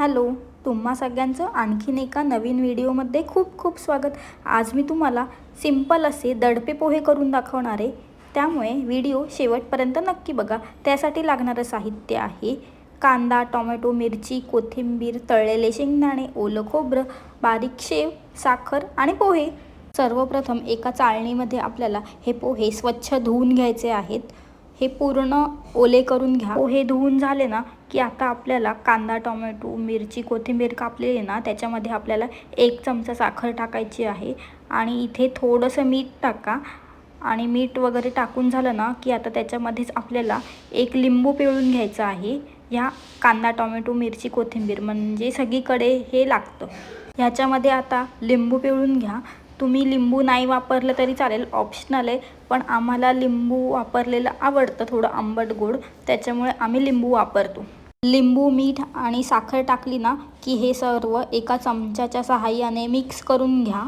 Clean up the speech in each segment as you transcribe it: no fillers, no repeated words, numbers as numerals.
Hello, तुम्हा सगळ्यांचं आणखीन एका नवीन व्हिडिओमध्ये खूप खूप स्वागत। आज मी तुम्हाला सिंपल असे दडपे पोहे करून दाखवणार आहे, त्यामुळे व्हिडिओ शेवटपर्यंत नक्की बघा। त्यासाठी लागणारे साहित्य आहे कांदा, टोमॅटो, मिरची, कोथिंबीर, तळलेले शेंगदाणे, ओलं खोबरं, बारीक शेव, साखर आणि पोहे। सर्वप्रथम एका चाळणीमध्ये आपल्याला हे पोहे स्वच्छ धुवून घ्यायचे आहेत। हे पूर्ण ओले करून घ्या। पोहे धुवून झाले ना की आता आपल्याला कांदा, टोमॅटो, मिरची, कोथिंबीर कापलेली ना त्याच्यामध्ये आपल्याला 1 चमचा साखर टाकायची आहे आणि इथे थोडंसं मीठ टाका। आणि मीठ वगैरे टाकून झालं ना की आता त्याच्यामध्येच आपल्याला 1 लिंबू पिळून घ्यायचा आहे। या कांदा, टोमॅटो, मिरची, कोथिंबीर म्हणजे सगळीकडे हे लागतं। ह्याच्यामध्ये आता लिंबू पिळून घ्या। तुम्ही लिंबू नाही वापरलं तरी चालेल, ऑप्शनल आहे, पण आम्हाला लिंबू वापरलेलं आवडतं, थोडं आंबट गोड, त्याच्यामुळे आम्ही लिंबू वापरतो। लिंबू, मीठ आणि साखर टाकली ना की हे सर्व एका चमच्याच्या सहाय्याने मिक्स करून घ्या।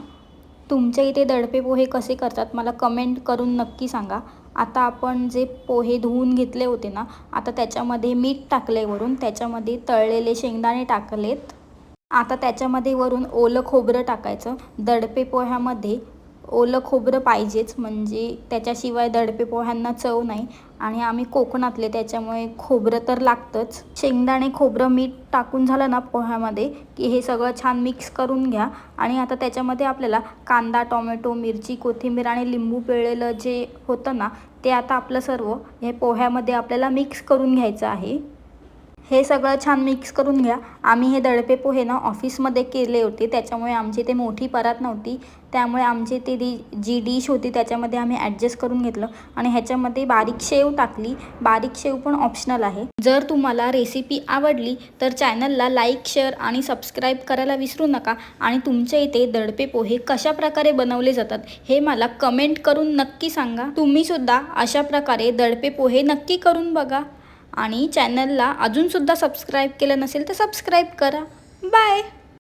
तुमच्या इथे दडपे पोहे कसे करतात मला कमेंट करून नक्की सांगा। आता आपण जे पोहे धुवून घेतले होते ना, आता त्याच्यामध्ये मीठ टाकले, वरून त्याच्यामध्ये तळलेले शेंगदाणे टाकलेत। आता त्याच्यामध्ये वरून ओलं खोबरं टाकायचं। दडपे पोह्यामध्ये ओलं खोबरं पाहिजेच, म्हणजे त्याच्याशिवाय दडपे पोह्यांना चव नाही। आणि आम्ही कोकणातले त्याच्यामुळे खोबरं तर लागतंच। शेंगदाणे, खोबरं, मीठ टाकून झालं ना पोह्यामध्ये की हे सगळं छान मिक्स करून घ्या। आणि आता त्याच्यामध्ये आपल्याला कांदा, टोमॅटो, मिरची, कोथिंबीर आणि लिंबू पिळलेलं जे होतं ना ते आता आपलं सर्व हे पोह्यामध्ये आपल्याला मिक्स करून घ्यायचं आहे। हे सगळं छान मिक्स करून घ्या। आम्ही हे दडपे पोहे ना ऑफिसमध्ये केले होते, त्याच्यामुळे आमची ते मोठी परात नव्हती, त्यामुळे आमची ती जी डिश होती त्याच्यामध्ये आम्ही ॲडजस्ट करून घेतलं आणि ह्याच्यामध्ये बारीक शेव टाकली। बारीक शेव पण ऑप्शनल आहे। जर तुम्हाला रेसिपी आवडली तर चॅनलला लाईक, शेअर आणि सबस्क्राईब करायला विसरू नका। आणि तुमच्या इथे दडपे पोहे कशा प्रकारे बनवले जातात हे मला कमेंट करून नक्की सांगा। तुम्ही सुद्धा अशा प्रकारे दडपे पोहे नक्की करून बघा आणि चॅनलला अजूनसुद्धा सबस्क्राईब केलं नसेल तर सबस्क्राईब करा। बाय।